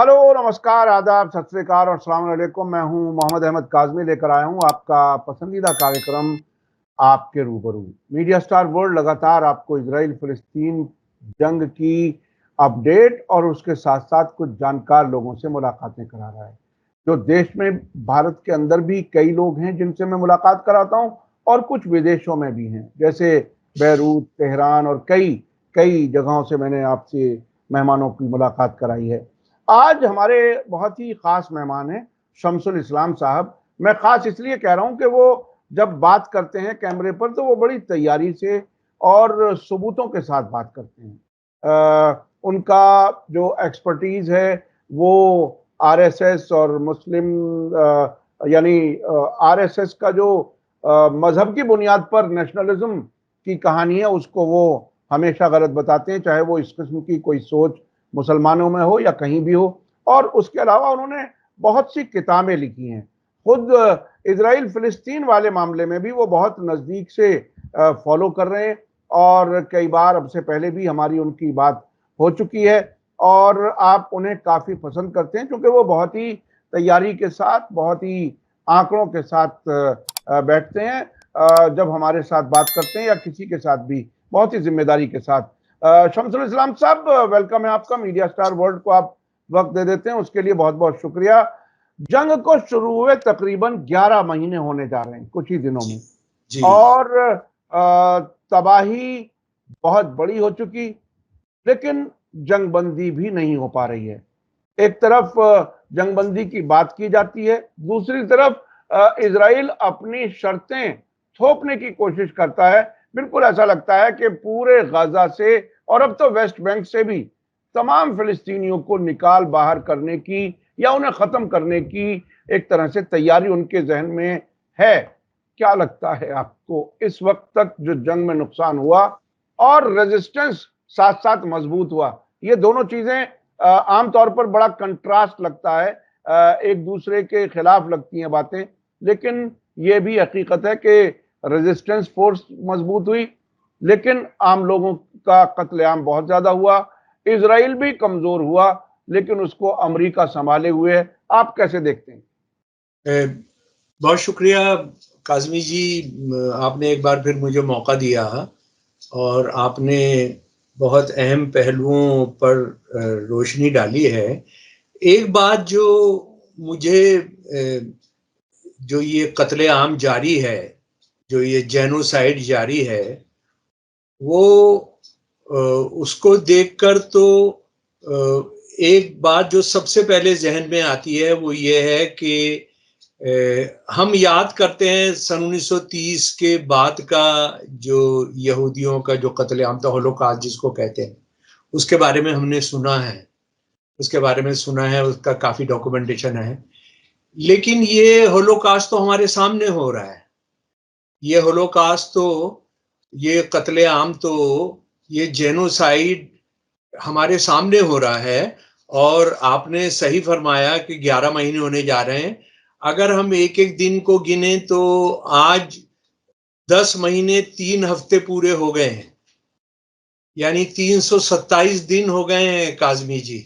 Hello, नमस्कार, आदाब, सत श्री अकाल और अस्सलाम वालेकुम। मैं हूं मोहम्मद अहमद काज़मी, लेकर आया हूं आपका पसंदीदा कार्यक्रम आपके रूबरू। मीडिया स्टार वर्ल्ड लगातार आपको इजराइल फिलिस्तीन जंग की अपडेट और उसके साथ साथ कुछ जानकार लोगों से मुलाकातें करा रहा है। जो देश में, भारत के अंदर भी कई लोग हैं जिनसे मैं मुलाकात कराता हूं और कुछ विदेशों में भी हैं, जैसे बैरूत, तेहरान और कई कई जगहों से मैंने आपसे मेहमानों की मुलाकात कराई है। आज हमारे बहुत ही खास मेहमान हैं शमसुल इस्लाम साहब। मैं खास इसलिए कह रहा हूं कि वो जब बात करते हैं कैमरे पर तो वो बड़ी तैयारी से और सबूतों के साथ बात करते हैं। उनका जो एक्सपर्टीज है वो आरएसएस और मुस्लिम यानी आरएसएस का जो मजहब की बुनियाद पर नेशनलिज्म की कहानी है उसको वो हमेशा गलत बताते हैं, चाहे वो इस किस्म की कोई सोच मुसलमानों में हो या कहीं भी हो। और उसके अलावा उन्होंने बहुत सी किताबें लिखी हैं। खुद इजराइल फिलिस्तीन वाले मामले में भी वो बहुत नज़दीक से फॉलो कर रहे हैं और कई बार अब से पहले भी हमारी उनकी बात हो चुकी है। और आप उन्हें काफ़ी पसंद करते हैं क्योंकि वो बहुत ही तैयारी के साथ, बहुत ही आंकड़ों के साथ बैठते हैं जब हमारे साथ बात करते हैं या किसी के साथ भी, बहुत ही जिम्मेदारी के साथ। शमसुल इस्लाम साहब, वेलकम है आपका। मीडिया स्टार वर्ल्ड को आप वक्त दे देते हैं, उसके लिए बहुत बहुत शुक्रिया। जंग को शुरू हुए तकरीबन 11 महीने होने जा रहे हैं कुछ ही दिनों में। जी और तबाही बहुत बड़ी हो चुकी, लेकिन जंगबंदी भी नहीं हो पा रही है। एक तरफ जंगबंदी की बात की जाती है, दूसरी तरफ इजराइल अपनी शर्तें थोपने की कोशिश करता है। बिल्कुल ऐसा लगता है कि पूरे गाजा से और अब तो वेस्ट बैंक से भी तमाम फिलिस्तीनियों को निकाल बाहर करने की या उन्हें खत्म करने की एक तरह से तैयारी उनके जहन में है। क्या लगता है आपको, इस वक्त तक जो जंग में नुकसान हुआ और रेजिस्टेंस साथ साथ मजबूत हुआ, ये दोनों चीजें आमतौर पर बड़ा कंट्रास्ट लगता है, एक दूसरे के खिलाफ लगती हैं बातें, लेकिन ये भी हकीकत है कि रेजिस्टेंस फोर्स मजबूत हुई, लेकिन आम लोगों का कत्लेआम बहुत ज्यादा हुआ। इजराइल भी कमजोर हुआ, लेकिन उसको अमेरिका संभाले हुए है। आप कैसे देखते हैं? बहुत शुक्रिया काज़मी जी, आपने एक बार फिर मुझे मौका दिया और आपने बहुत अहम पहलुओं पर रोशनी डाली है। एक बात जो मुझे जो ये कत्लेआम जारी है, जो ये जेनोसाइड जारी है, वो उसको देखकर तो एक बात जो सबसे पहले जहन में आती है वो ये है कि हम याद करते हैं सन 1930 के बाद का जो यहूदियों का जो कत्लेआम था, होलोकॉस्ट जिसको कहते हैं, उसके बारे में हमने सुना है, उसका काफ़ी डॉक्यूमेंटेशन है। लेकिन ये होलोकॉस्ट तो हमारे सामने हो रहा है, ये कत्लेआम तो, ये जेनोसाइड हमारे सामने हो रहा है। और आपने सही फरमाया कि 11 महीने होने जा रहे हैं। अगर हम एक एक दिन को गिने तो आज 10 महीने 3 हफ्ते पूरे हो गए हैं, यानी 327 दिन हो गए हैं काज़मी जी।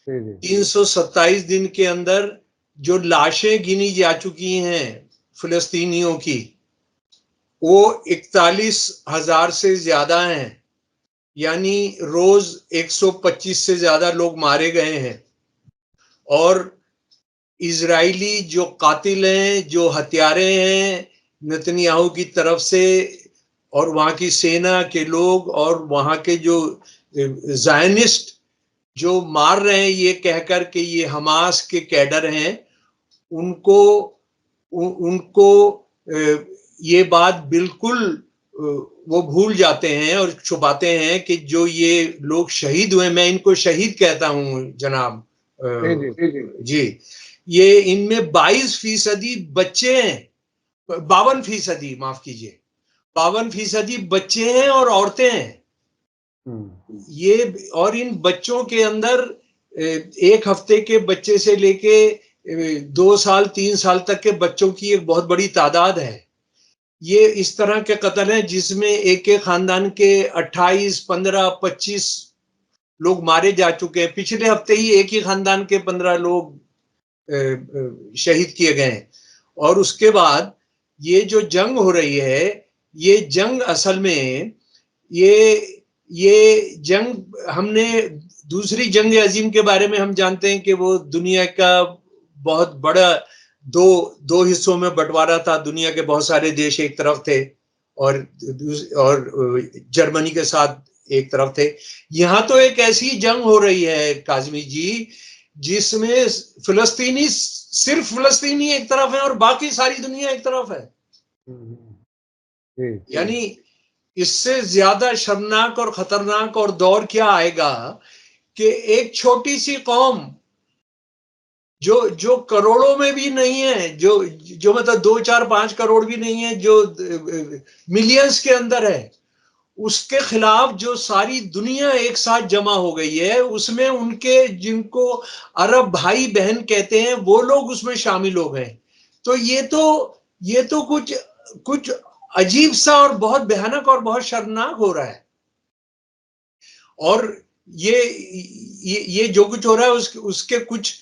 327 दिन के अंदर जो लाशें गिनी जा चुकी हैं फिलिस्तीनियों की, वो 41,000 से ज्यादा हैं, यानी रोज 125 से ज्यादा लोग मारे गए हैं। और इजरायली जो कातिल हैं, जो हत्यारे हैं नेतन्याहू की तरफ से, और वहां की सेना के लोग और वहां के जो ज़ायनिस्ट जो मार रहे हैं ये कहकर के ये हमास के कैडर हैं, उनको उनको ये बात बिल्कुल वो भूल जाते हैं और छुपाते हैं कि जो ये लोग शहीद हुए, मैं इनको शहीद कहता हूं जनाब जी, ये इनमें 22% बच्चे हैं, 52%, माफ कीजिए, 52% बच्चे हैं और औरतें हैं। ये और इन बच्चों के अंदर 1 हफ्ते के बच्चे से लेके 2 साल 3 साल तक के बच्चों की एक बहुत बड़ी तादाद है। ये इस तरह के कत्ल हैं जिसमें एक एक खानदान के 28, 15, 25 लोग मारे जा चुके हैं। पिछले हफ्ते ही एक ही खानदान के 15 लोग शहीद किए गए हैं। और उसके बाद ये जो जंग हो रही है, ये जंग असल में ये जंग, हमने दूसरी जंग अजीम के बारे में हम जानते हैं कि वो दुनिया का बहुत बड़ा दो हिस्सों में बंटवारा था। दुनिया के बहुत सारे देश एक तरफ थे और जर्मनी के साथ एक तरफ थे। यहाँ तो एक ऐसी जंग हो रही है काज़मी जी, जिसमें फिलिस्तीनी, सिर्फ फिलिस्तीनी एक तरफ है और बाकी सारी दुनिया एक तरफ है। यानी इससे ज्यादा शर्मनाक और खतरनाक और दौर क्या आएगा कि एक छोटी सी कौम जो करोड़ों में भी नहीं है, जो मतलब 2, 4, 5 करोड़ भी नहीं है, जो मिलियंस के अंदर है, उसके खिलाफ जो सारी दुनिया एक साथ जमा हो गई है, उसमें उनके जिनको अरब भाई बहन कहते हैं वो लोग उसमें शामिल हो गए। तो ये तो कुछ अजीब सा और बहुत भयानक और बहुत शर्मनाक हो रहा है। और ये जो कुछ हो रहा है उसके कुछ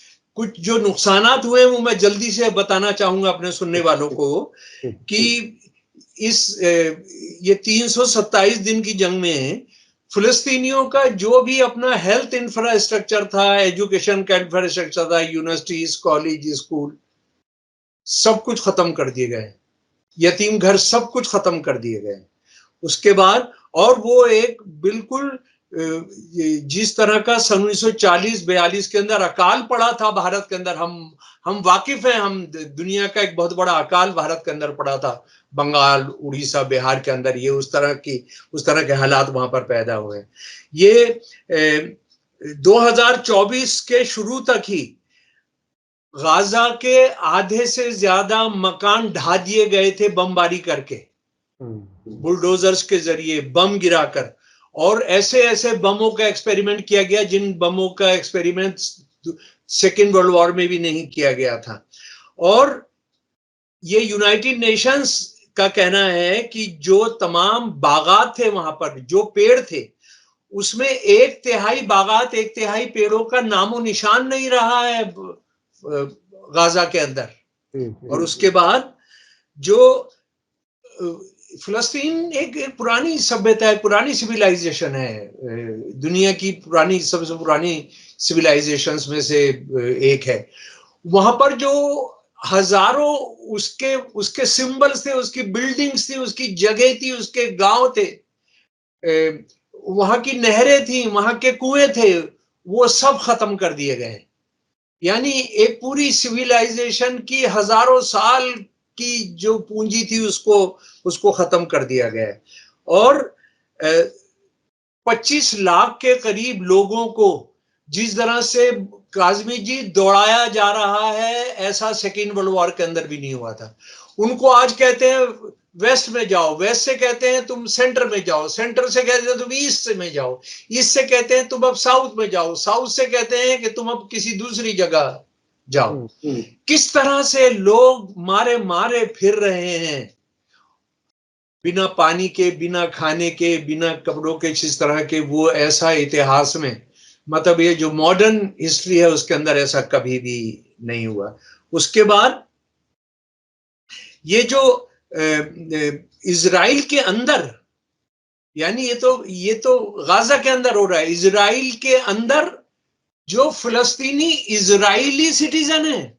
जो नुकसानात हुए हैं वो मैं जल्दी से बताना चाहूंगा अपने सुनने वालों को कि ये 327 दिन की जंग में फिलिस्तीनियों का जो भी अपना हेल्थ इंफ्रास्ट्रक्चर था, एजुकेशन का इंफ्रास्ट्रक्चर था, यूनिवर्सिटीज, कॉलेज, स्कूल, सब कुछ खत्म कर दिए गए। यतीम घर सब कुछ खत्म कर दिए गए। उसके बाद और वो एक बिल्कुल जिस तरह का सन 1940-42 के अंदर अकाल पड़ा था भारत के अंदर, हम वाकिफ हैं, हम दुनिया का एक बहुत बड़ा अकाल भारत के अंदर पड़ा था, बंगाल, उड़ीसा, बिहार के अंदर। ये उस तरह के हालात वहां पर पैदा हुए। ये 2024 के शुरू तक ही गाजा के आधे से ज्यादा मकान ढा दिए गए थे बमबारी करके, बुलडोजर्स के जरिए बम गिराकर। और ऐसे बमों का एक्सपेरिमेंट किया गया जिन बमों का एक्सपेरिमेंट सेकेंड वर्ल्ड वॉर में भी नहीं किया गया था। और ये यूनाइटेड नेशंस का कहना है कि जो तमाम बागात थे वहां पर, जो पेड़ थे, उसमें 1/3 बागात, 1/3 पेड़ों का नामो निशान नहीं रहा है गाजा के अंदर। और उसके बाद जो फिलिस्तीन एक पुरानी सभ्यता है, पुरानी सिविलाइजेशन है, दुनिया की सबसे पुरानी सिविलाइजेशंस में से एक है। वहां पर जो हजारों उसके सिंबल्स थे, उसकी बिल्डिंग्स थी, उसकी जगह थी, उसके गांव थे, वहां की नहरें थी, वहां के कुएं थे, वो सब खत्म कर दिए गए। यानी एक पूरी सिविलाइजेशन की हजारों साल की जो पूंजी थी उसको खत्म कर दिया गया। और 25 लाख के करीब लोगों को जिस तरह से काज़मी जी दौड़ाया जा रहा है, ऐसा सेकेंड वर्ल्ड वॉर के अंदर भी नहीं हुआ था। उनको आज कहते हैं वेस्ट में जाओ, वेस्ट से कहते हैं तुम सेंटर में जाओ, सेंटर से कहते हैं तुम ईस्ट में जाओ, ईस्ट से कहते हैं तुम अब साउथ में जाओ, साउथ से कहते हैं कि तुम अब किसी दूसरी जगह जाओ। किस तरह से लोग मारे फिर रहे हैं, बिना पानी के, बिना खाने के, बिना कपड़ों के, जिस तरह के वो ऐसा इतिहास में, मतलब ये जो मॉडर्न हिस्ट्री है उसके अंदर ऐसा कभी भी नहीं हुआ। उसके बाद ये जो इजराइल के अंदर, यानी ये तो गाजा के अंदर हो रहा है, इजराइल के अंदर जो फिलिस्तीनी इजरायली सिटीजन है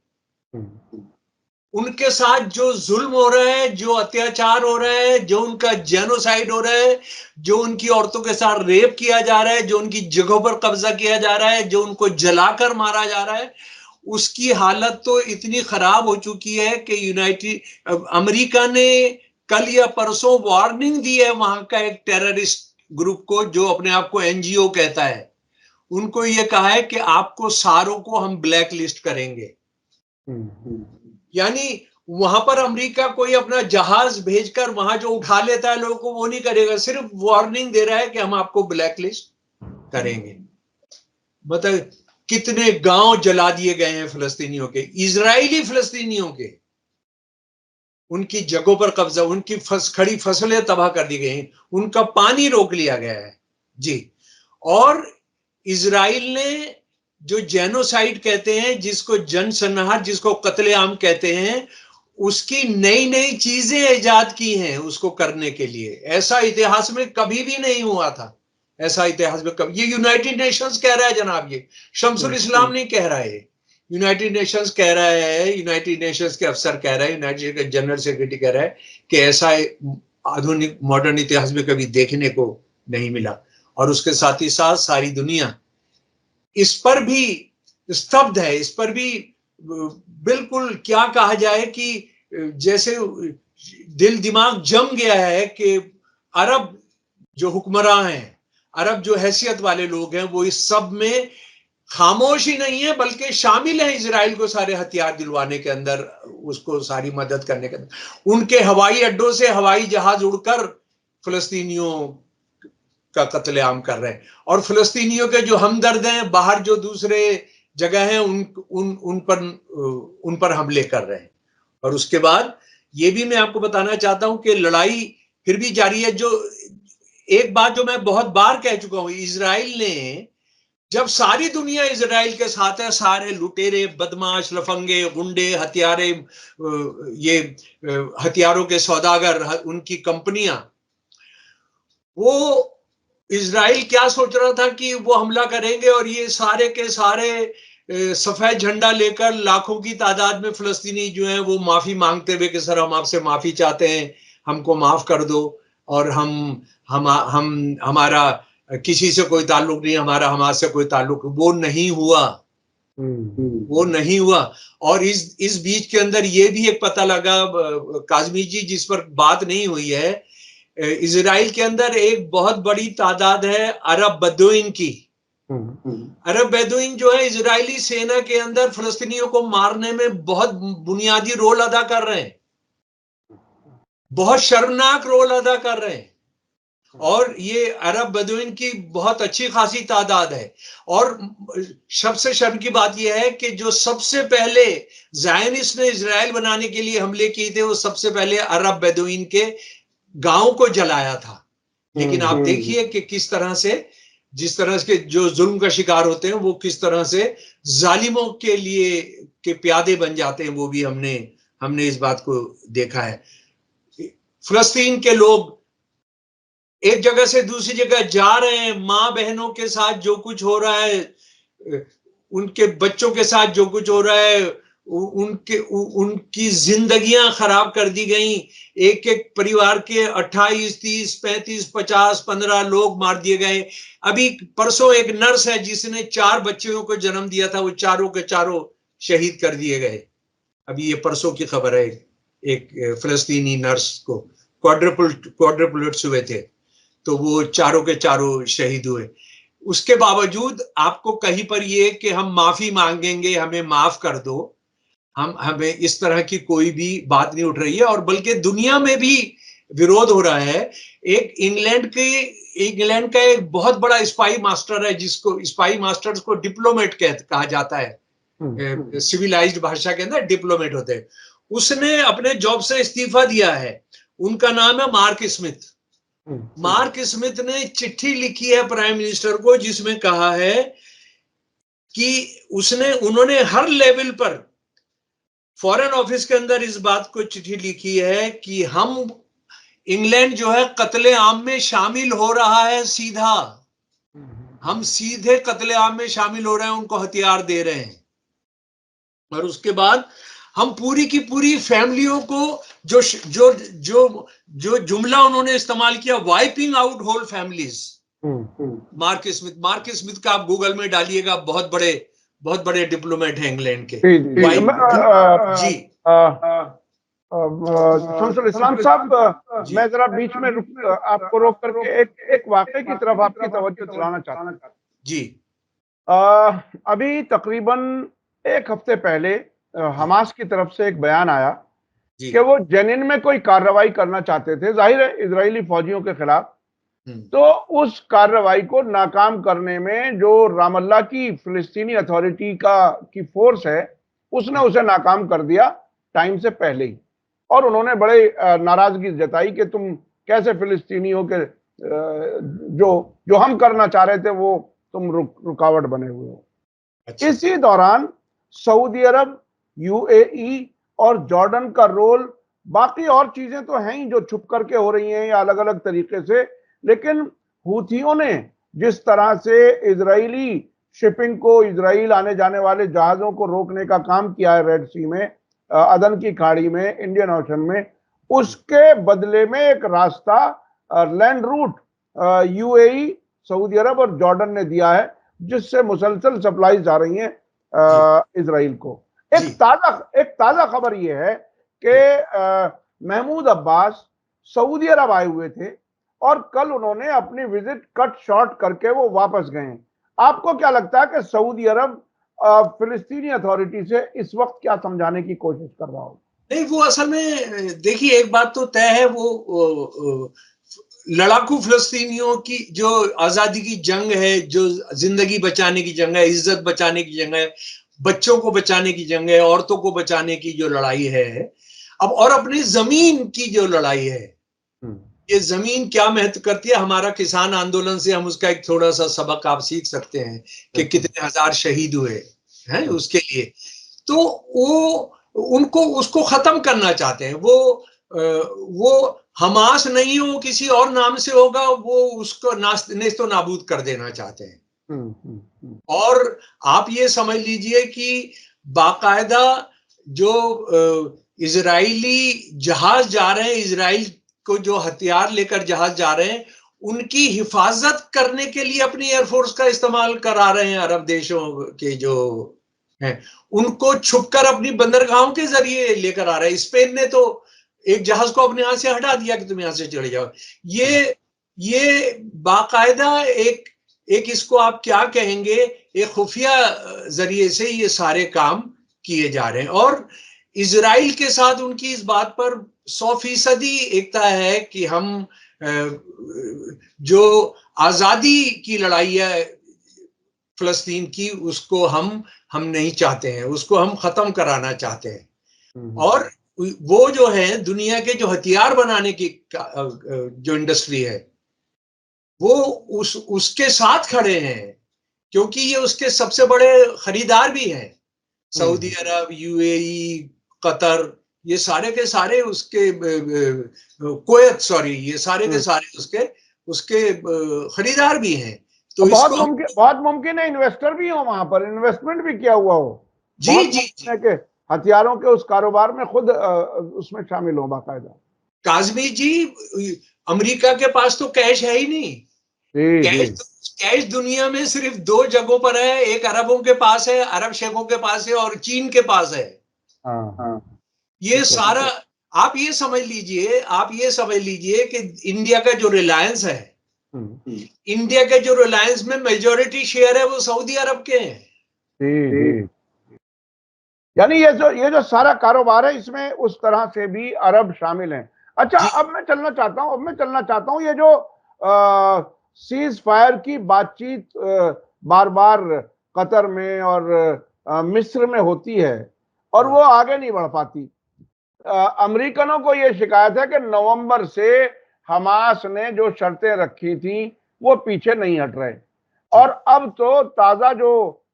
उनके साथ जो जुल्म हो रहा है, जो अत्याचार हो रहा है, जो उनका जेनोसाइड हो रहा है, जो उनकी औरतों के साथ रेप किया जा रहा है, जो उनकी जगहों पर कब्जा किया जा रहा है, जो उनको जलाकर मारा जा रहा है, उसकी हालत तो इतनी खराब हो चुकी है कि अमेरिका ने कल या परसों वार्निंग दी है वहां का एक टेररिस्ट ग्रुप को जो अपने आप को एनजीओ कहता है। उनको ये कहा है कि आपको सारों को हम ब्लैक लिस्ट करेंगे। यानी वहां पर अमेरिका कोई अपना जहाज भेजकर वहां जो उठा लेता है लोगों को वो नहीं करेगा, सिर्फ वार्निंग दे रहा है कि हम आपको ब्लैक लिस्ट करेंगे। मतलब कितने गांव जला दिए गए हैं फिलिस्तीनियों के, इजरायली फिलिस्तीनियों के, उनकी जगहों पर कब्जा, उनकी खड़ी फसलें तबाह कर दी गई, उनका पानी रोक लिया गया है जी। और इजराइल ने जो जेनोसाइड कहते हैं, जिसको जनसंहार, जिसको कत्लेआम कहते हैं, उसकी नई नई चीजें इजाद की हैं उसको करने के लिए। ऐसा इतिहास में कभी भी नहीं हुआ था, ऐसा इतिहास में कभी। ये यूनाइटेड नेशंस कह रहा है जनाब, ये शमसुल इस्लाम नहीं कह रहा है, यूनाइटेड नेशंस कह रहा है, यूनाइटेड नेशंस के अफसर कह रहा है, यूनाइटेड के जनरल सेक्रेटरी कह रहा है कि ऐसा आधुनिक मॉडर्न इतिहास में कभी देखने को नहीं मिला। और उसके साथ ही साथ सारी दुनिया इस पर भी स्तब्ध है, इस पर भी बिल्कुल क्या कहा जाए कि जैसे दिल दिमाग जम गया है कि अरब जो हुक्मरान हैं, अरब जो हैसियत वाले लोग हैं, वो इस सब में खामोश ही नहीं है बल्कि शामिल है इजराइल को सारे हथियार दिलवाने के अंदर, उसको सारी मदद करने के अंदर। उनके हवाई अड्डों से हवाई जहाज उड़कर फलस्तीनियों का कत्लेआम कर रहे हैं, और फलस्तीनियों के जो हमदर्द हैं बाहर जो दूसरे जगह हैं उन पर हमले कर रहे हैं। और उसके बाद ये भी मैं आपको बताना चाहता हूं कि लड़ाई फिर भी जारी है। जो एक बात जो मैं बहुत बार कह चुका हूं, इजराइल ने, जब सारी दुनिया इजराइल के साथ है, सारे लुटेरे, बदमाश, लफंगे, गुंडे, हथियारे, ये हथियारों के सौदागर, उनकी कंपनियां, वो इजराइल क्या सोच रहा था कि वो हमला करेंगे और ये सारे के सारे सफेद झंडा लेकर लाखों की तादाद में फलस्तीनी जो हैं वो माफी मांगते हुए कि सर हम आपसे माफी चाहते हैं, हमको माफ कर दो, और हम हमारा किसी से कोई ताल्लुक नहीं, हमारा हमास से कोई ताल्लुक, वो नहीं हुआ, वो नहीं हुआ। और इस बीच के अंदर ये भी एक पता लगा काजमी जी, जिस पर बात नहीं हुई है, इजराइल के अंदर एक बहुत बड़ी तादाद है अरब बदुइन की। अरब बदुइन जो है इजरायली सेना के अंदर फलस्तीनियों को मारने में बहुत बुनियादी रोल अदा कर रहे हैं, बहुत शर्मनाक रोल अदा कर रहे हैं। और ये अरब बदुइन की बहुत अच्छी खासी तादाद है। और सबसे शर्म की बात यह है कि जो सबसे पहले ज़ायनिस्ट ने इजराइल बनाने के लिए हमले किए थे, वो सबसे पहले अरब बदुइन के गांव को जलाया था। लेकिन आप देखिए कि किस तरह से, जिस तरह के जो जुल्म का शिकार होते हैं वो किस तरह से जालिमों के लिए के प्यादे बन जाते हैं, वो भी हमने इस बात को देखा है। फलस्तीन के लोग एक जगह से दूसरी जगह जा रहे हैं, माँ बहनों के साथ जो कुछ हो रहा है, उनके बच्चों के साथ जो कुछ हो रहा है, उनकी जिंदगियां खराब कर दी गई। एक एक परिवार के 28, 30, 35, 50, 15 लोग मार दिए गए। अभी परसों एक नर्स है जिसने 4 बच्चों को जन्म दिया था, वो चारों के चारों शहीद कर दिए गए। अभी ये परसों की खबर है, एक फिलिस्तीनी नर्स को क्वाड्रुपलेट्स हुए थे, तो वो चारों के चारों शहीद हुए। उसके बावजूद आपको कहीं पर ये कि हम माफी मांगेंगे, हमें माफ कर दो, हमें इस तरह की कोई भी बात नहीं उठ रही है। और बल्कि दुनिया में भी विरोध हो रहा है। एक इंग्लैंड का एक बहुत बड़ा स्पाई मास्टर है, जिसको स्पाई मास्टर्स को डिप्लोमेट कहा जाता है, सिविलाइज्ड भाषा के अंदर डिप्लोमेट होते हैं। उसने अपने जॉब से इस्तीफा दिया है। उनका नाम है मार्क स्मिथ। मार्क स्मिथ ने चिट्ठी लिखी है प्राइम मिनिस्टर को, जिसमें कहा है कि उन्होंने हर लेवल पर फॉरेन ऑफिस के अंदर इस बात को चिट्ठी लिखी है कि हम, इंग्लैंड जो है कत्लेआम में शामिल हो रहा है, सीधा हम सीधे कत्लेआम में शामिल हो रहे हैं, उनको हथियार दे रहे हैं। और उसके बाद हम पूरी की पूरी फैमिलियों को, जो जो जो जो जुमला उन्होंने इस्तेमाल किया, wiping out whole families. Mark Smith का आप गूगल में डालिएगा, बहुत बड़े डिप्लोमेट हैं इंग्लैंड के। जी शमसुल इस्लाम साहब, मैं जरा बीच में आपको रोक करके एक वाकये की तरफ आपकी तवज्जो दिलाना चाहता हूं। जी, अभी तकरीबन एक हफ्ते पहले हमास की तरफ से एक बयान आया कि वो जेनिन में कोई कार्रवाई करना चाहते थे, जाहिर है इजरायली फौजियों के खिलाफ। तो उस कार्रवाई को नाकाम करने में जो रामल्ला की फिलिस्तीनी अथॉरिटी की फोर्स है, उसने उसे नाकाम कर दिया टाइम से पहले ही। और उन्होंने बड़े नाराजगी जताई कि तुम कैसे फिलिस्तीनियों के जो हम करना चाह रहे थे वो तुम रुकावट बने हुए हो। अच्छा। इसी दौरान सऊदी अरब, यूएई और जॉर्डन का रोल, बाकी और चीजें तो हैं ही जो छुप करके हो रही हैं या अलग अलग तरीके से, लेकिन हूथियों ने जिस तरह से इजरायली शिपिंग को, इजराइल आने जाने वाले जहाजों को रोकने का काम किया है रेड सी में, अदन की खाड़ी में, इंडियन ओशन में, उसके बदले में एक रास्ता लैंड रूट यूएई, सऊदी अरब और जॉर्डन ने दिया है, जिससे मुसलसल सप्लाईज आ रही हैं इजराइल को। एक ताजा खबर यह है कि महमूद अब्बास सऊदी अरब आए हुए थे और कल उन्होंने अपनी विजिट कट शॉर्ट करके वो वापस गए। आपको क्या लगता है कि सऊदी अरब फिलिस्तीनी अथॉरिटी से इस वक्त क्या समझाने की कोशिश कर रहा हो? नहीं, वो असल में देखिए, एक बात तो तय है, वो लड़ाकू फिलिस्तीनियों की जो आजादी की जंग है, जो जिंदगी बचाने की जंग है, इज्जत बचाने की जंग है, बच्चों को बचाने की जंग है, औरतों को बचाने की जो लड़ाई है अब, और अपनी जमीन की जो लड़ाई है, ये जमीन क्या महत्व करती है, हमारा किसान आंदोलन से हम उसका एक थोड़ा सा सबक आप सीख सकते हैं कि कितने हजार शहीद हुए हैं उसके लिए। तो वो उनको उसको खत्म करना चाहते हैं। वो हमास नहीं हो, किसी और नाम से होगा, वो उसको नेस्तो नाबूद कर देना चाहते हैं। और आप ये समझ लीजिए कि बाकायदा जो इजरायली जहाज जा रहे हैं, इजराइल को जो हथियार लेकर जहाज जा रहे हैं, उनकी हिफाजत करने के लिए अपनी एयरफोर्स का इस्तेमाल करा रहे हैं अरब देशों के जो हैं, उनको छुपकर अपनी बंदरगाहों के जरिए लेकर आ रहे हैं। स्पेन ने तो एक जहाज को अपने यहां से हटा दिया कि तुम यहां से चले जाओ। ये बाकायदा एक इसको आप क्या कहेंगे, एक खुफिया जरिए से ये सारे काम किए जा रहे हैं। और इजराइल के साथ उनकी इस बात पर 100% एकता है कि हम जो आजादी की लड़ाई है फिलिस्तीन की, उसको हम नहीं चाहते हैं, उसको हम खत्म कराना चाहते हैं। और वो जो है दुनिया के जो हथियार बनाने की जो इंडस्ट्री है, वो उसके साथ खड़े हैं, क्योंकि ये उसके सबसे बड़े खरीदार भी हैं। सऊदी अरब, यूएई, कतर, ये सारे के सारे उसके, कुवैत, सॉरी, ये सारे के सारे उसके खरीदार भी हैं। तो बहुत मुमकिन है इन्वेस्टर भी हो वहां पर, इन्वेस्टमेंट भी किया हुआ हो। जी जी है कि हथियारों के उस कारोबार में खुद उसमें शामिल हो बाकायदा। काजमी जी, अमेरिका के पास तो कैश है ही नहीं। कैश दुनिया में सिर्फ 2 जगहों पर है, एक अरबों के पास है, अरब शेखों के पास है, और चीन के पास है। ये सारा आप ये समझ लीजिए कि इंडिया का जो रिलायंस है, इंडिया के जो रिलायंस में मेजॉरिटी शेयर है, वो सऊदी अरब के हैं। यानी ये जो सारा कारोबार है, इसमें उस तरह से भी अरब शामिल हैं। अच्छा, अब मैं चलना चाहता हूं ये जो सीज फायर की बातचीत बार बार कतर में और मिस्र में होती है और वो आगे नहीं बढ़ पाती। अमेरिकनों को ये शिकायत है कि नवंबर से हमास ने जो शर्तें रखी थी वो पीछे नहीं हट रहे, और अब तो ताजा जो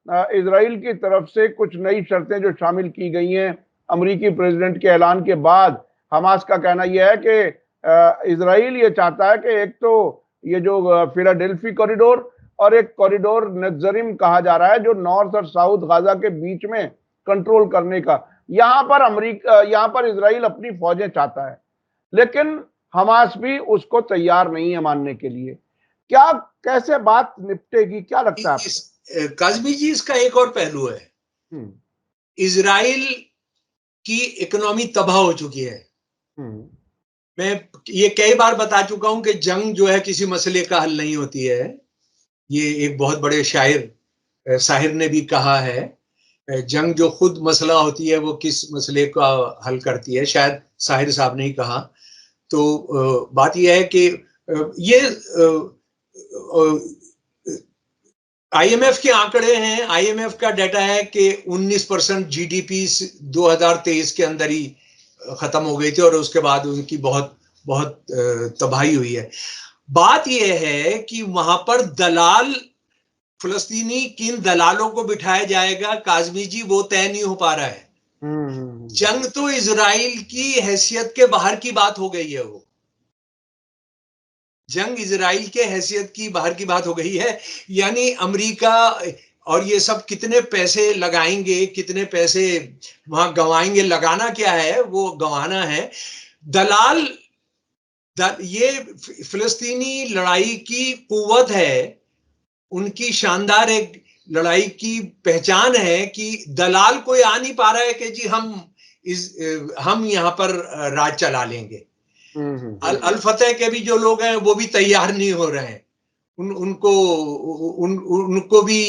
इजराइल की तरफ से कुछ नई शर्तें जो शामिल की गई हैं अमेरिकी प्रेसिडेंट के ऐलान के बाद, हमास का कहना यह है कि इजराइल ये चाहता है कि एक तो ये जो फिलाडेल्फी कॉरिडोर और एक कॉरिडोर नजरिम कहा जा रहा है जो नॉर्थ और साउथ गाजा के बीच में कंट्रोल करने का, यहां पर इजराइल अपनी फौजें चाहता है, लेकिन हमास भी उसको तैयार नहीं है मानने के लिए। क्या, कैसे बात निपटेगी, क्या लगता है आपको? काजमी जी, इसका एक और पहलू है। इजराइल की इकोनॉमी तबाह हो चुकी है। मैं ये कई बार बता चुका हूं कि जंग जो है किसी मसले का हल नहीं होती है। ये एक बहुत बड़े शायर ने भी कहा है, जंग जो खुद मसला होती है वो किस मसले का हल करती है, शायद साहिर साहब ने ही कहा। तो बात यह है कि ये आईएमएफ के आंकड़े हैं, आईएमएफ का डाटा है कि 19% जीडीपी 2023 के अंदर ही खत्म हो गई थी और उसके बाद उनकी बहुत बहुत तबाही हुई है। बात यह है कि वहां पर दलाल फिलिस्तीनी किन दलालों को बिठाया जाएगा काज़मी जी, वो तय नहीं हो पा रहा है। जंग तो इजराइल की हैसियत के बाहर की बात हो गई है। वो जंग इजराइल के हैसियत की बाहर की बात हो गई है। यानी अमेरिका और ये सब कितने पैसे लगाएंगे, कितने पैसे वहां गंवाएंगे, लगाना क्या है, वो गंवाना है। दलाल ये फिलिस्तीनी लड़ाई की कुव्वत है, उनकी शानदार एक लड़ाई की पहचान है कि दलाल कोई आ नहीं पा रहा है कि जी हम यहाँ पर राज चला लेंगे। अल फतेह के भी जो लोग हैं वो भी तैयार नहीं हो रहे हैं। उनको भी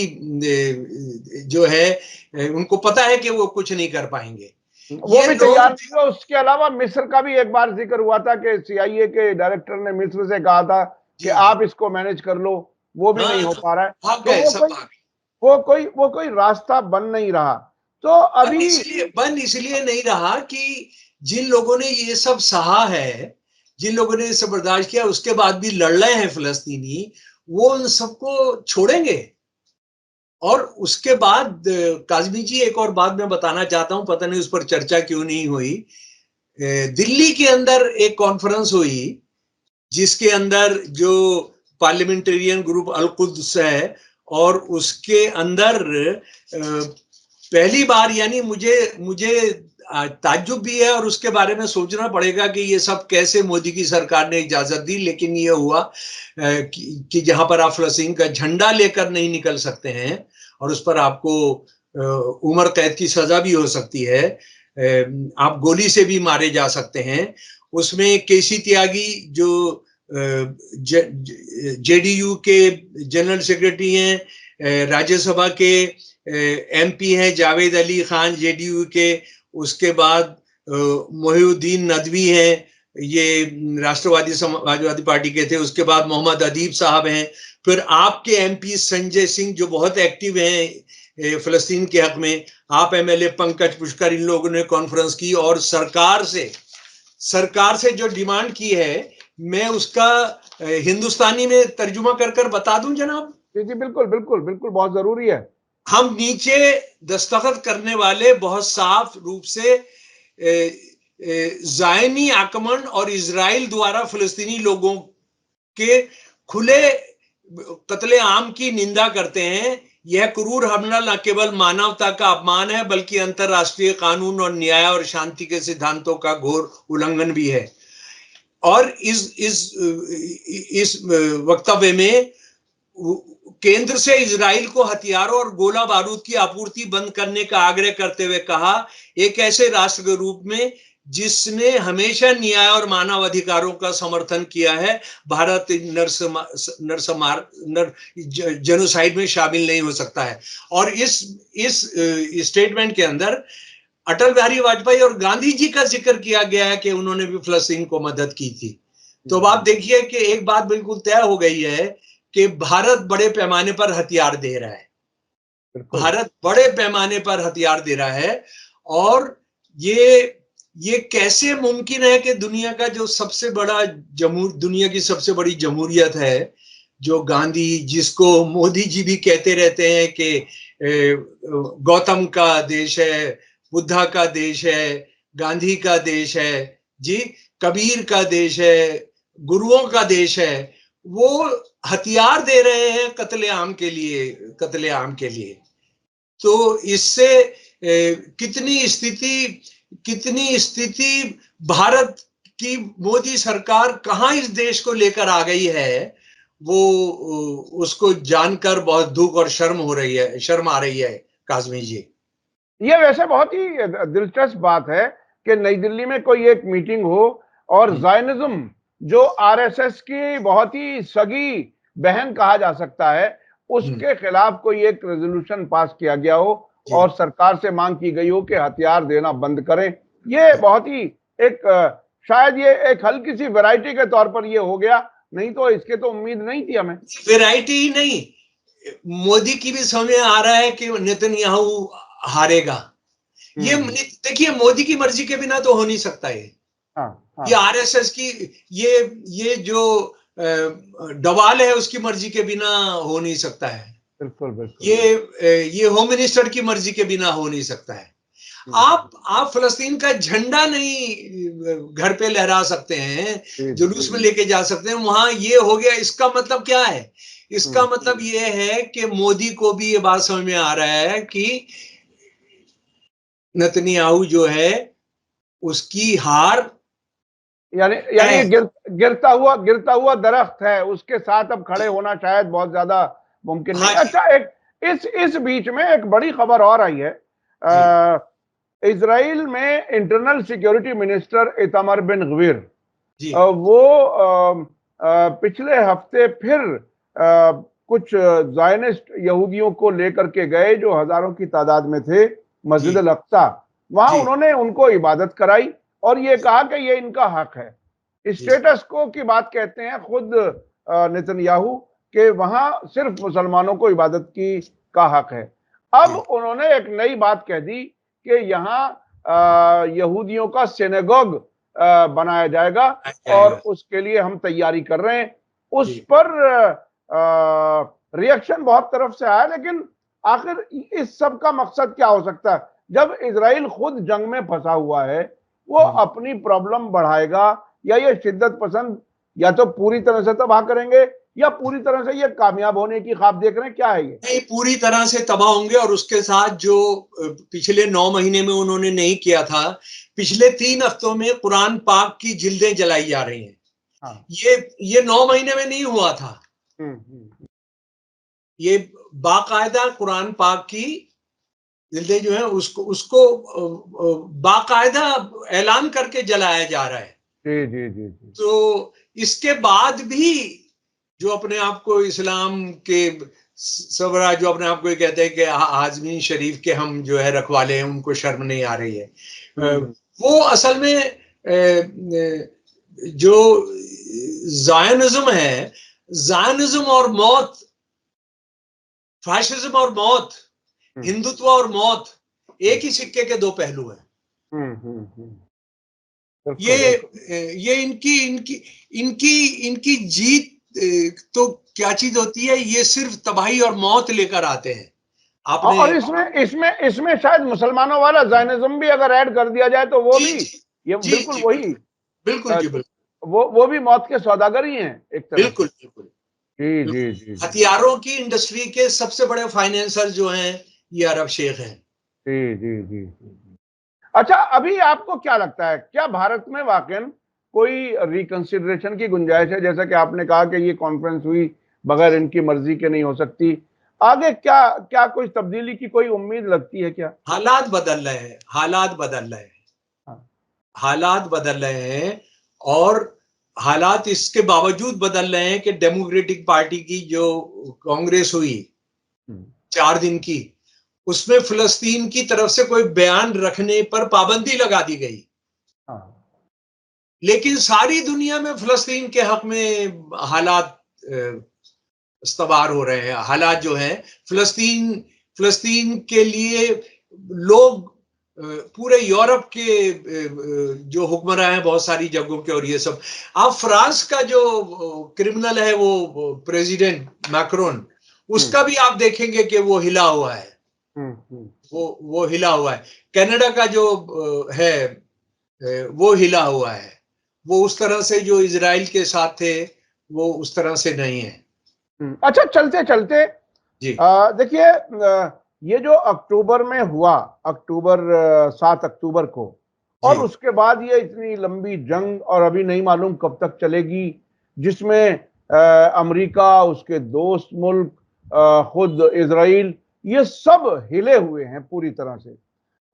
जो है, उनको पता है कि वो कुछ नहीं कर पाएंगे। वो भी तैयार नहीं हुआ। उसके अलावा मिस्र का भी एक बार जिक्र हुआ था कि सीआईए के डायरेक्टर ने मिस्र से कहा था कि आप इसको मैनेज कर लो, वो भी नहीं हो पा रहा है। तो वो कोई रास्ता बन नहीं रहा। तो अभी इसलिए नहीं रहा कि जिन लोगों ने ये सब सहा है, जिन लोगों ने इसे बर्दाश्त किया, उसके बाद भी लड़ रहे हैं फिलिस्तीनी, वो उन सबको छोड़ेंगे। और उसके बाद काज़मी जी, एक और बात मैं बताना चाहता हूं, पता नहीं उस पर चर्चा क्यों नहीं हुई। दिल्ली के अंदर एक कॉन्फ्रेंस हुई जिसके अंदर जो पार्लियामेंटेरियन ग्रुप अल-कुद्स है, और उसके अंदर पहली बार, यानी मुझे ताज्जुब भी है और उसके बारे में सोचना पड़ेगा कि ये सब कैसे मोदी की सरकार ने इजाजत दी, लेकिन ये हुआ कि जहां पर आप फिलिस्तीन का झंडा लेकर नहीं निकल सकते हैं और उस पर आपको उम्र कैद की सजा भी हो सकती है, आप गोली से भी मारे जा सकते हैं। उसमें केसी त्यागी जो जेडीयू के जनरल सेक्रेटरी हैं, राज्यसभा के एमपी हैं जावेद अली खान जेडीयू के, उसके बाद मोहिउद्दीन नदवी हैं, ये राष्ट्रवादी समाजवादी पार्टी के थे, उसके बाद मोहम्मद अदीब साहब हैं, फिर आपके एमपी संजय सिंह जो बहुत एक्टिव हैं फिलिस्तीन के हक में, आप एमएलए पंकज पुष्कर, इन लोगों ने कॉन्फ्रेंस की और सरकार से जो डिमांड की है, मैं उसका हिंदुस्तानी में तर्जुमा कर बता दूं जनाब। जी बिल्कुल बिल्कुल बिल्कुल, बहुत जरूरी है। हम नीचे दस्तखत करने वाले बहुत साफ रूप से ज़ायनी आक्रमण और इजराइल द्वारा फिलिस्तीनी लोगों के खुले कत्लेआम की निंदा करते हैं। यह क्रूर हमला न केवल मानवता का अपमान है, बल्कि अंतरराष्ट्रीय कानून और न्याय और शांति के सिद्धांतों का घोर उल्लंघन भी है। और इस वक्तव्य में केंद्र से इजराइल को हथियारों और गोला बारूद की आपूर्ति बंद करने का आग्रह करते हुए कहा, एक ऐसे राष्ट्र के रूप में जिसने हमेशा न्याय और मानव अधिकारों का समर्थन किया है, भारत जेनोसाइड में शामिल नहीं हो सकता है। और इस स्टेटमेंट के अंदर अटल बिहारी वाजपेयी और गांधी जी का जिक्र किया गया है कि उन्होंने भी फिलिस्तीन को मदद की थी। तो आप देखिए कि एक बात बिल्कुल तय हो गई है कि भारत बड़े पैमाने पर हथियार दे रहा है, भारत बड़े पैमाने पर हथियार दे रहा है। और ये कैसे मुमकिन है कि दुनिया का जो सबसे बड़ा दुनिया की सबसे बड़ी जमहूरियत है, जो गांधी, जिसको मोदी जी भी कहते रहते हैं कि गौतम का देश है, बुद्धा का देश है, गांधी का देश है, जी कबीर का देश है, गुरुओं का देश है, वो हथियार दे रहे हैं कत्लेआम के लिए। तो इससे कितनी स्थिति भारत की मोदी सरकार कहां इस देश को लेकर आ गई है, वो उसको जानकर बहुत दुख और शर्म आ रही है काज़मी जी। ये वैसे बहुत ही दिलचस्प बात है कि नई दिल्ली में कोई एक मीटिंग हो और ज़ायनिज्म, जो आरएसएस की बहुत ही सगी बहन कहा जा सकता है, उसके खिलाफ कोई एक रेजोल्यूशन पास किया गया हो और सरकार से मांग की गई हो कि हथियार देना बंद करें। ये बहुत ही एक शायद ये एक हल्की सी वैरायटी के तौर पर ये हो गया, नहीं तो इसके तो उम्मीद नहीं थी हमें। वैरायटी ही नहीं, मोदी की भी समझ में आ रहा है कि नेतन्याहू हारेगा। ये देखिए, मोदी की मर्जी के बिना तो हो नहीं सकता ये। ये आरएसएस की ये जो डवाल है उसकी मर्जी के बिना हो नहीं सकता है। बिल्कुल बिल्कुल। ये होम मिनिस्टर की मर्जी के बिना हो नहीं सकता है। आप फलस्तीन का झंडा नहीं घर पे लहरा सकते हैं, जुलूस में लेके जा सकते हैं, वहां ये हो गया। इसका मतलब क्या है? इसका मतलब ये है कि मोदी को भी ये बात समझ में आ रहा है कि नेतन्याहू जो है उसकी हार, यानी गिरता हुआ दरख्त है, उसके साथ अब खड़े होना शायद बहुत ज्यादा मुमकिन नहीं। अच्छा, एक इस बीच में एक बड़ी खबर और आई है। इजराइल में इंटरनल सिक्योरिटी मिनिस्टर इतामर बिन गवीर, वो पिछले हफ्ते फिर कुछ जायनिस्ट यहूदियों को लेकर के गए जो हजारों की तादाद में थे मस्जिद अल अक्सा। वहां उन्होंने उनको इबादत कराई और ये कहा कि ये इनका हक है। स्टेटस को की बात कहते हैं खुद नेतन्याहू के वहां सिर्फ मुसलमानों को इबादत की का हक है। अब उन्होंने एक नई बात कह दी कि यहाँ यहूदियों का सिनेगोग बनाया जाएगा और उसके लिए हम तैयारी कर रहे हैं। उस पर रिएक्शन बहुत तरफ से आया, लेकिन आखिर इस सब का मकसद क्या हो सकता है? जब इजराइल खुद जंग में फंसा हुआ है, वो अपनी प्रॉब्लम बढ़ाएगा या ये शिद्दत पसंद या तो पूरी तरह से तबाह करेंगे या पूरी तरह से ये कामयाब होने की ख्वाब देख रहे हैं? क्या है ये? नहीं, पूरी तरह से तबाह होंगे। और उसके साथ जो पिछले 9 महीने में उन्होंने नहीं किया था, पिछले 3 हफ्तों में कुरान पाक की जिल्दें जलाई जा रही हैं। ये 9 महीने में नहीं हुआ था। ये बाकायदा कुरान पाक की जिल्दें जो है उसको बाकायदा ऐलान करके जलाया जा रहा है। जी। तो इसके बाद भी जो अपने आप को इस्लाम के सबरा, जो अपने आप को कहते हैं कि हाजमीन शरीफ के हम जो है रखवाले हैं, उनको शर्म नहीं आ रही है। वो असल में जो ज़ायनिज्म है, ज़ायनिज्म और मौत, फाशिज्म और मौत, हिंदुत्व और मौत एक ही सिक्के के दो पहलू हैं। ये इनकी इनकी इनकी इनकी जीत तो क्या चीज होती है? ये सिर्फ तबाही और मौत लेकर आते हैं। आपने और इसमें शायद मुसलमानों वाला ज़ायनिज्म भी अगर ऐड कर दिया जाए तो वो भी ये बिल्कुल वही, बिल्कुल जी, बिल्कुल वो भी मौत के सौदागर ही हैं एक तरह। बिल्कुल बिल्कुल जी। हथियारों की इंडस्ट्री के सबसे बड़े फाइनेंसर जो हैं ये अरब शेख हैं। जी। अच्छा, अभी आपको क्या लगता है, क्या भारत में वाकई कोई रिकंसिडरेशन की गुंजाइश है? जैसा कि आपने कहा कि ये कॉन्फ्रेंस हुई बगैर इनकी मर्जी के नहीं हो सकती, आगे क्या कोई तब्दीली की कोई उम्मीद लगती है क्या? हालात बदल रहे हैं, हालात बदल रहे हैं और हालात इसके बावजूद बदल रहे हैं कि डेमोक्रेटिक पार्टी की जो कांग्रेस हुई 4 दिन की, उसमें फिलिस्तीन की तरफ से कोई बयान रखने पर पाबंदी लगा दी गई। लेकिन सारी दुनिया में फिलिस्तीन के हक में हालात इस्तवार हो रहे हैं। हालात जो हैं फिलिस्तीन के लिए, लोग पूरे यूरोप के जो हुक्मरान हैं बहुत सारी जगहों के, और ये सब, आप फ्रांस का जो क्रिमिनल है वो प्रेसिडेंट मैक्रोन, उसका भी आप देखेंगे कि वो हिला हुआ है। वो हिला हुआ है। कनाडा का जो है वो हिला हुआ है। वो उस तरह से जो इजराइल के साथ थे वो उस तरह से नहीं है। अच्छा, चलते चलते देखिए, ये जो अक्टूबर में हुआ, 7 अक्टूबर को, और उसके बाद ये इतनी लंबी जंग, और अभी नहीं मालूम कब तक चलेगी, जिसमें अमेरिका, उसके दोस्त मुल्क, खुद इजराइल, ये सब हिले हुए हैं पूरी तरह से।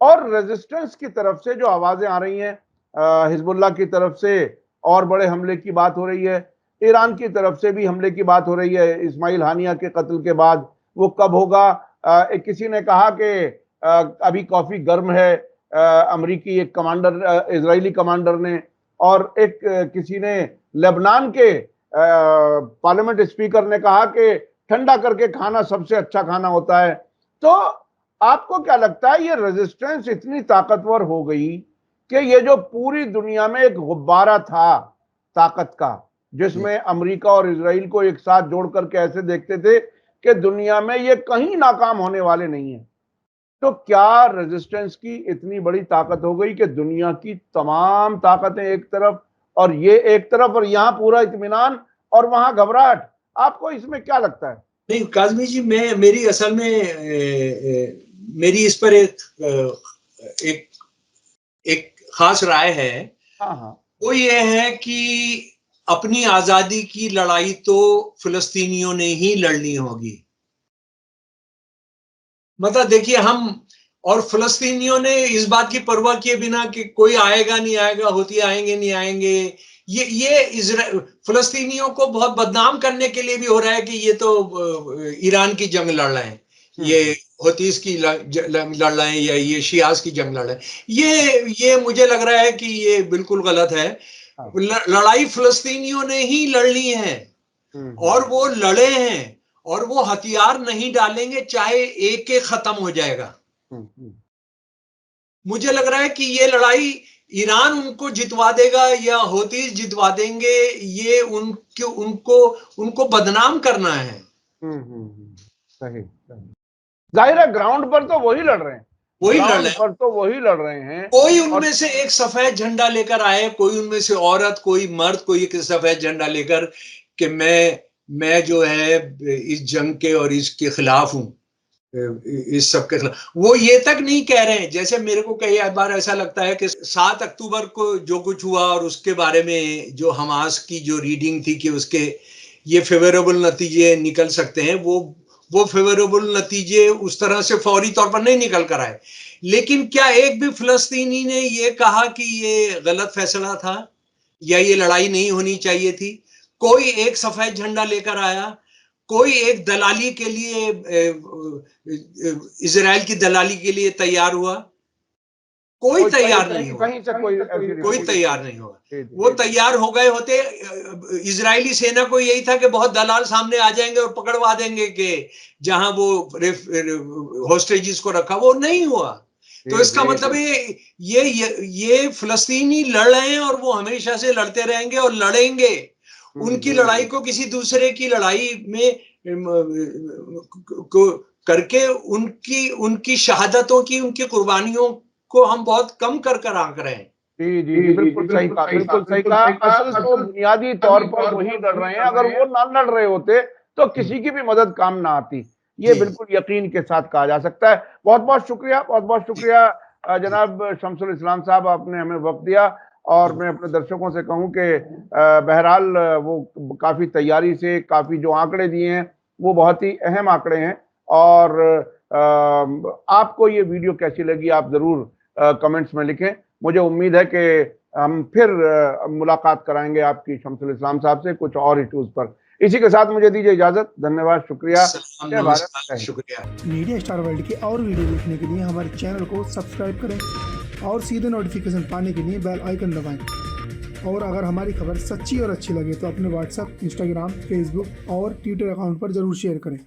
और रेजिस्टेंस की तरफ से जो आवाजें आ रही हैं, हिजबुल्लाह की तरफ से और बड़े हमले की बात हो रही है, ईरान की तरफ से भी हमले की बात हो रही है इस्माइल हानिया के कत्ल के बाद। वो कब होगा? किसी ने कहा कि अभी काफी गर्म है, अमरीकी एक कमांडर, इजरायली कमांडर ने, और एक किसी ने लेबनान के पार्लियामेंट स्पीकर ने कहा कि ठंडा करके खाना सबसे अच्छा खाना होता है। तो आपको क्या लगता है, ये रेजिस्टेंस इतनी ताकतवर हो गई कि ये जो पूरी दुनिया में एक गुब्बारा था ताकत का, जिसमें अमेरिका और इजराइल को एक साथ जोड़ करके ऐसे देखते थे कि दुनिया में ये कहीं नाकाम होने वाले नहीं है। तो क्या रेजिस्टेंस की इतनी बड़ी ताकत हो गई कि दुनिया की तमाम ताकतें एक तरफ और ये एक तरफ, और यहां पूरा इत्मीनान और वहां घबराहट। आपको इसमें क्या लगता है? नहीं काजमी जी, मैं मेरी असल में मेरी इस पर एक एक खास राय है। हाँ हाँ। वो ये है कि अपनी आजादी की लड़ाई तो फिलिस्तीनियों ने ही लड़नी होगी। मतलब देखिए, हम और फिलिस्तीनियों ने इस बात की परवाह किए बिना कि कोई आएगा नहीं आएगा, हुती आएंगे नहीं आएंगे, ये फिलिस्तीनियों को बहुत बदनाम करने के लिए भी हो रहा है कि ये तो ईरान की जंग लड़ रहे हैं, ये हुतीस की लड़ रहे हैं, या ये शियास की जंग लड़ रहे हैं। ये मुझे लग रहा है कि ये बिल्कुल गलत है। लड़ाई फिलिस्तीनियों ने ही लड़नी है और वो लड़े हैं, और वो हथियार नहीं डालेंगे चाहे एक एक खत्म हो जाएगा। मुझे लग रहा है कि ये लड़ाई ईरान उनको जितवा देगा या हौतीस जितवा देंगे, ये उनको बदनाम करना है। सही सही। जाहिर है ग्राउंड पर तो वही लड़ रहे हैं, वही लड़ ग्राउंड रहे हैं, पर तो वही लड़ रहे हैं। कोई उनमें से एक सफेद झंडा लेकर आए, कोई उनमें से औरत, कोई मर्द, कोई एक सफेद झंडा लेकर कि मैं जो है इस जंग के और इसके खिलाफ हूं, इस सब के खिलाफ। वो ये तक नहीं कह रहे हैं, जैसे मेरे को कई बार ऐसा लगता है कि 7 अक्टूबर को जो कुछ हुआ और उसके बारे में जो हमास की जो रीडिंग थी कि उसके ये फेवरेबल नतीजे निकल सकते हैं, वो फेवरेबल नतीजे उस तरह से फौरी तौर पर नहीं निकल कर आए। लेकिन क्या एक भी फिलिस्तीनी ने ये कहा कि ये गलत फैसला था या ये लड़ाई नहीं होनी चाहिए थी? कोई एक सफेद झंडा लेकर आया? कोई एक दलाली के लिए, इजराइल की दलाली के लिए तैयार हुआ? कोई तैयार नहीं हुआ, कहीं से कोई तैयार नहीं हुआ। वो तैयार हो गए होते, इजरायली सेना को यही था कि बहुत दलाल सामने आ जाएंगे और पकड़वा देंगे कि जहां वो होस्टेजेस को रखा, वो नहीं हुआ। तो इसका मतलब ये फिलिस्तीनी लड़ रहे हैं और वो हमेशा से लड़ते रहेंगे और लड़ेंगे। उनकी लड़ाई को किसी दूसरे की लड़ाई में को करके उनकी शहादतों की, उनकी कुर्बानियों को हम बहुत कम कर आंक रहे हैं। जी जी जी, बिल्कुल सही कहा, बिल्कुल सही कहा। असल तो बुनियादी तौर पर वही लड़ रहे हैं, अगर वो ना लड़ रहे होते तो किसी की भी मदद काम ना आती। ये बिल्कुल यकीन के साथ कहा जा सकता है। बहुत बहुत शुक्रिया, बहुत बहुत शुक्रिया जनाब शमसुल इस्लाम साहब, आपने हमें वक्त दिया। और मैं अपने दर्शकों से कहूं कि बहरहाल वो काफी तैयारी से काफी जो आंकड़े दिए हैं वो बहुत ही अहम आंकड़े हैं। और आपको ये वीडियो कैसी लगी आप जरूर कमेंट्स में लिखें। मुझे उम्मीद है कि हम फिर मुलाकात कराएंगे आपकी शमसुल इस्लाम साहब से कुछ और इश्यूज पर। इसी के साथ मुझे दीजिए इजाजत। धन्यवाद, शुक्रिया, शुक्रिया। मीडिया स्टार वर्ल्ड के और वीडियो देखने के लिए हमारे चैनल को सब्सक्राइब करें और सीधे नोटिफिकेशन पाने के लिए बेल आइकन दबाएं। और अगर हमारी खबर सच्ची और अच्छी लगे तो अपने व्हाट्सएप, इंस्टाग्राम, फेसबुक और ट्विटर अकाउंट पर जरूर शेयर करें।